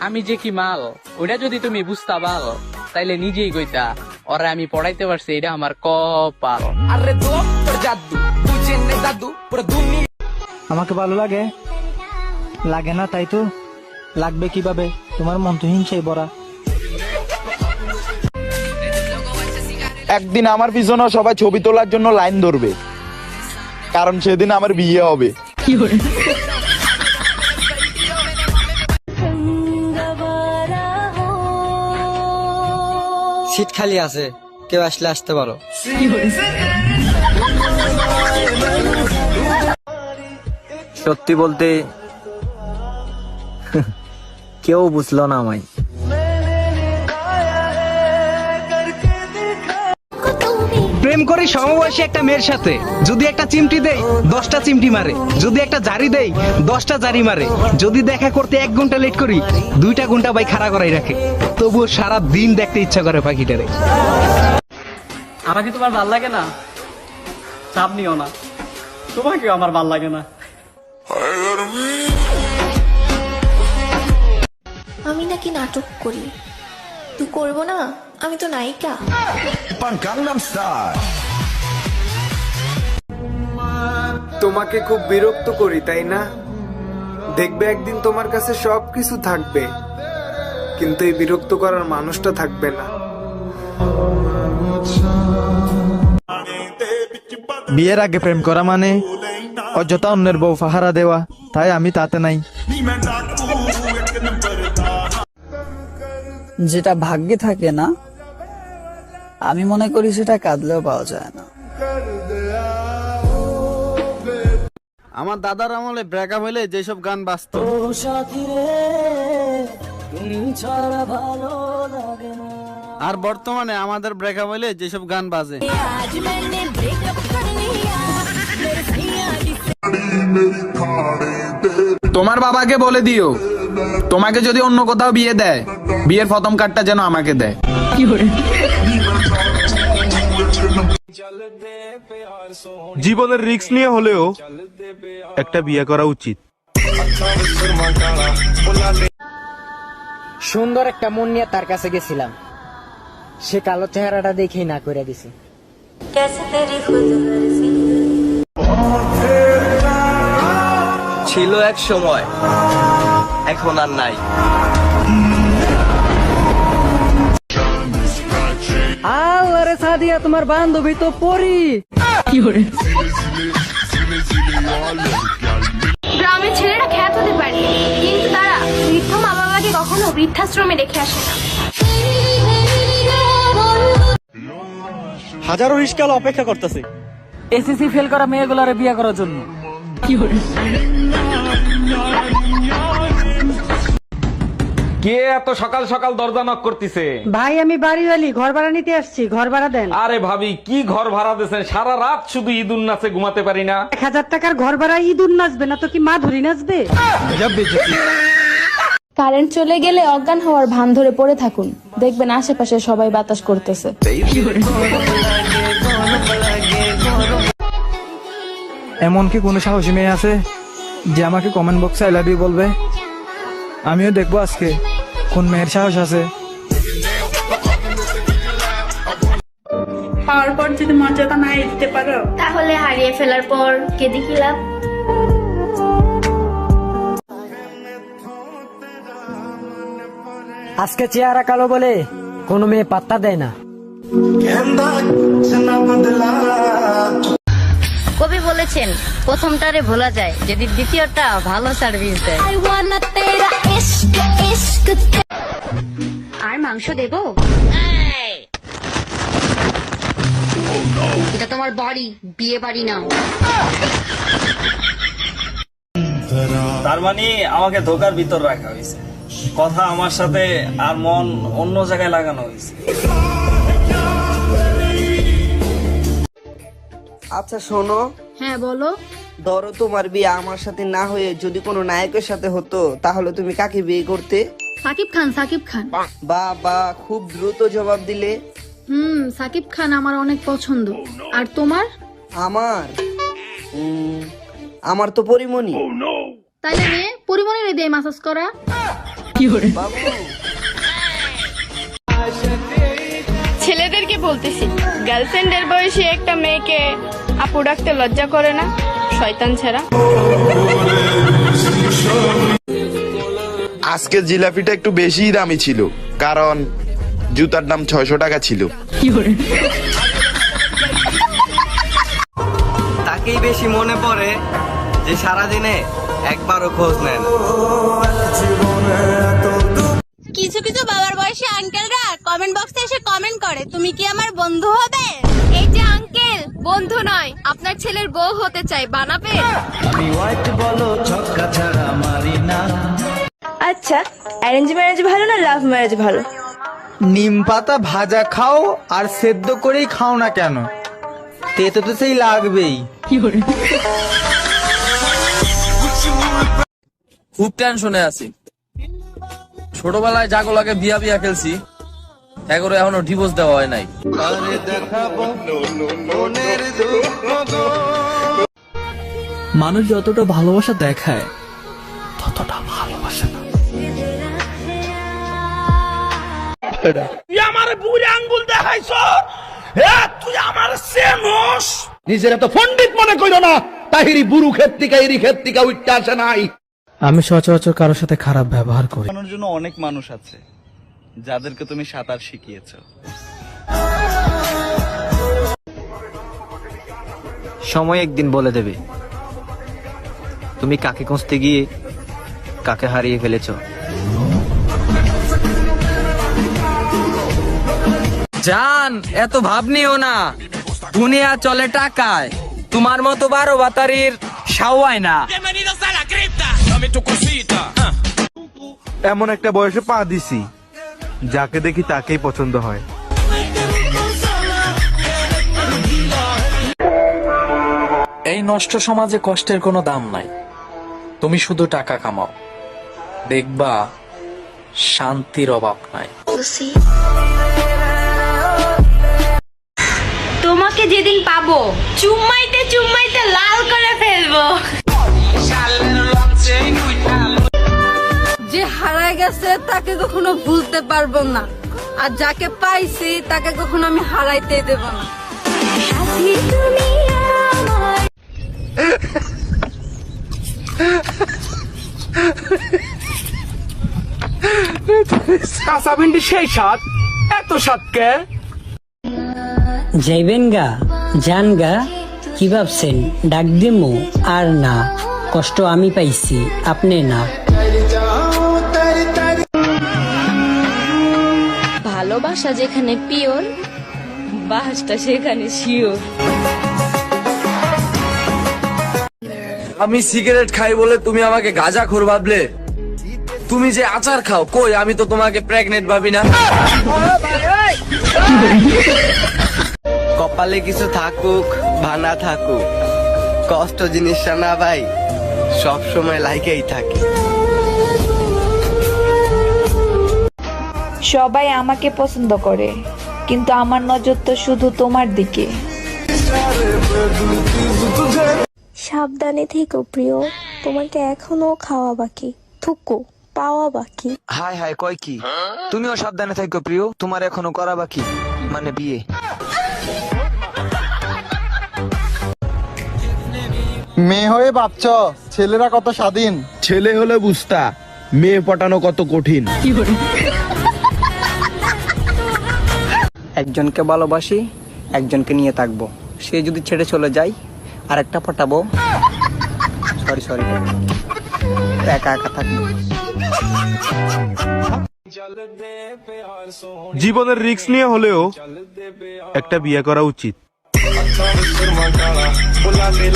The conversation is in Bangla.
আমি যে কি মাল ওইটা যদি তুমি বুঝতা পাল তাইলে নিজেই কইতা ওরা আমি পড়াইতে পারছি, এটা আমার কপাল। আরে দো তোর জাদু বুঝে নে দাদু পুরো দুনিয়া। আমাকে ভালো লাগে লাগে না, তাই তো লাগবে কিভাবে? তোমার মন তো হিংসাই ভরা। একদিন আমার পিছনে সবাই ছবি তোলার জন্য লাইন ধরবে, কারণ সেদিন আমার বিয়ে হবে। সিট খালি আছে, কেউ আসলে আসতে পারো। সত্যি বলতে কেউ বুঝলো না আমায়। প্রেম করি সমবয়সী একটা মেয়ের সাথে, যদি একটা চিমটি দেই 10টা চিমটি মারে, যদি একটা জারি দেই 10টা জারি মারে, যদি দেখা করতে 1 ঘন্টা লেট করি 2টা ঘন্টা ভাই খাড়া করাই রাখে, তবুও সারা দিন দেখতে ইচ্ছা করে পাখিটারে। আমাকে তোমার ভাল লাগে না? চাপ নিও না, তোমাকেও আমার ভাল লাগে না। আমি নাকি নাটক করি, তুই করবো না? আমি তো নায়িকা। তোমাকে খুব বিরক্ত করি তাই না? দেখবে একদিন তোমার কাছে সবকিছু থাকবে, কিন্তু এই বিরক্ত করার মানুষটা থাকবে না। বিয়ের আগে প্রেম করা মানে অযথা অন্যের বউ পাহারা দেওয়া, তাই আমি তাতে নাই। যেটা ভাগ্যে থাকে না, আমি মনে করি সেটা কাঁদলেও পাওয়া যায় না। আমার দাদার আমলে ব্রেকআপ হইলে যেসব গান বাজতো, আর বর্তমানে আমাদের ব্রেকআপ হইলে যেসব গান বাজে। তোমার বাবাকে বলে দিও, তোমাকে যদি অন্য কোথাও বিয়ে দেয়, বিয়ের প্রথম কার্ডটা যেন আমাকে দেয়। জীবনের রিস্ক নিয়ে হলেও একটা বিয়ে করা উচিত। সুন্দর একটা মন নিয়ে তার কাছে গেছিলাম, সে কালো চেহারাটা দেখেই না করে দিছে। ছিল এক সময়, এখন আর নাই। আরে সাদিয়া, তোমার বান্ধবী তো পরি। গ্রামের ছেলেরা খ্যাত হতে পারে, কিন্তু তারা বৃদ্ধ মা বাবাকে কখনো বৃদ্ধাশ্রমে রেখে আসে না। হাজারো রিস্কাল অপেক্ষা করতেছে এসএসসি ফেল করা মেয়েগুলারে বিয়ে করার জন্য। কে এত সকাল সকাল দরজা নক করতেছে? ভাই, আমি বাড়িওয়ালি, ঘর ভাড়া নিতে আসছি, ঘর ভাড়া দেন। আরে ভাবি, কি ঘর ভাড়া দিয়েছেন? সারা রাত শুধু ঈদুন নাচে ঘুমাতে পারি না। 1000 টাকার ঘর ভাড়া ইঁদুর নাচবে না তো কি মা ধরি নাচবে? কারেন্ট চলে গেলে অজ্ঞান হওয়ার ভান ধরে পড়ে থাকুন, দেখবেন আশেপাশে সবাই বাতাস করতেছে। এমন কি কোনো সাহসী মেয়ে আছে যে আমাকে কমেন্ট বক্সে আই লাভ ইউ বলবে? আমিও দেখবো আজকে কোন মেয়ের সাহস আছে। পাওয়ার পর যদি মর্যাদা না দিতে পারো, তাহলে হারিয়ে ফেলার পর কেঁদে কি লাভ? আজকে চেহারা কালো বলে কোনো মেয়ে পাত্তা দেয় না। কবি বলেছেন, প্রথমটারে ভোলা যায় যদি দ্বিতীয়টা ভালো সার্ভিস দেয়। আর মাংস দেবো? এটা তোমার বাড়ি, বিয়ে বাড়ি না। তার মানে আমাকে ধোকার ভিতর রাখা হয়েছে, কথা আমার সাথে আর মন অন্য জায়গায় লাগানো হয়েছে। আচ্ছা শোনো। হ্যাঁ বলো। ধরো তোমার বিয়ে আমার সাথে না হয়ে যদি কোনো নায়কের সাথে হতো, তাহলে তুমি কাকে বিয়ে করতে? সাকিব খান। সাকিব খান। বা খুব দ্রুত জবাব দিলে। সাকিব খান আমার অনেক পছন্দ। আর তোমার? আমার তো পরিমণি। তাইলে পরিমণির দিয়ে ম্যাসাজ করা। ছেলেদেরকে বলতেছি, গার্লফ্রেন্ডের বয়সে একটা মেয়েকে আপু ডাকতে লজ্জা করে না? শয়তান ছেড়া। আজকে জিলাপিটা একটু বেশিই দামি ছিল, কারণ জুতার দাম 600 টাকা ছিল। তাকেই বেশি মনে পড়ে যে সারাদিনে একবারও খোঁজ নেন। কিছু কিছু বাবার বয়সী আঙ্কেলরা কমেন্ট বক্সে এসে কমেন্ট করে, তুমি কি আমার বন্ধু হবে? এই যে আঙ্কেল, বন্ধু নয়, আপনার ছেলের বউ হতে চাই, বানাবে? আচ্ছা, অ্যারেঞ্জ ম্যারেজ ভালো না লাভ ম্যারেজ ভালো? নিম পাতা ভাজা খাও আর সেদ্ধ করেই খাও না কেন, তেতো তো সেই লাগবেই। খুব টেনশনে আছি। ছোটবেলায় জাগোলাকে বিয়া বিয়া খেলছি, এগোরে এখনো ডিভোর্স দেওয়া হয় নাই। মানুষ যতটা ভালোবাসা দেখায় ততটা ভালোবাসে না। তুই আমার বুড়ি আঙ্গুল দেখাইছ, তুই আমার সেনস। নিজের এত পণ্ডিত মনে কইল না, তাহিরি বুরু ক্ষেত্রিকা এরি ক্ষেত্রিকা উঠতে আসে নাই। আমি সচরাচর কারোর সাথে খারাপ ব্যবহার করি। বানানোর জন্য অনেক মানুষ আছে যাদেরকে তুমি সাঁতার শিখিয়েছো। সময় একদিন বলে দেবে তুমি কাকে খুঁজতে গিয়ে কাকে হারিয়ে ফেলেছ। জান, এত ভাব নিও না, দুনিয়া চলে টাকায়, তোমার মতো 12 বাতারির সাওয়ায় না। এমন একটা বয়সে পা দিছি, যাকে দেখি তাকেই পছন্দ হয়। এই নষ্ট সমাজে কষ্টের কোনো দাম নাই। তুমি শুধু টাকা কামাও, দেখবা শান্তির অভাব নাই। তোমাকে যেদিন পাবো চুম্মাইতে চুম্মাইতে লাল করে ফেলবো। যে হারায় গেছে তাকে কখনো ভুলতে পারবো না, আর যাকে পাইছি তাকে কখনো আমি হারাইতে দেব না। কাঁচা ভিন্ডি সেই স্বাদ, এত স্বাদ কে? যাইবেন গা, যান গা, কি ভাবছেন ডাক দিমু? আর না, কষ্ট আমি পাইছি, আপনি না। ভালোবাসা যেখানে পিওর, বাসটা সেখানে শিওর। আমি সিগারেট খাই বলে তুমি আমাকে গাঁজাখোর ভাবলে? তুমি যে আচার খাও, কই আমি তো তোমাকে প্রেগনেন্ট ভাবি না। কপালে কিছু থাকুক বা না থাকুক, কষ্ট জিনিসটা না ভাই সব সময় লাইকেই থাকে। সবাই আমাকে পছন্দ করে, কিন্তু আমার নজর তো শুধু তোমার দিকে। সাবধানে থেকো প্রিয়, তোমাকে এখনো খাওয়া বাকি, থুকু পাওয়া বাকি। হাই হাই কয় কি? তুমিও সাবধানে থাকো প্রিয়, তোমার এখনো করা বাকি, মানে বিয়ে। মেয়ে হয়ে ভাবছ ছেলেরা কত স্বাধীন? ছেলে হলে বুঝতা মেয়ে পটানো কত কঠিন। একজনকে ভালোবাসি, একজনকে নিয়ে থাকবো, সে যদি ছেড়ে চলে যায় আর একটা পটাবো, সরি একা একা থাকবো। জীবনের রিস্ক নিয়ে হলেও একটা বিয়ে করা উচিত।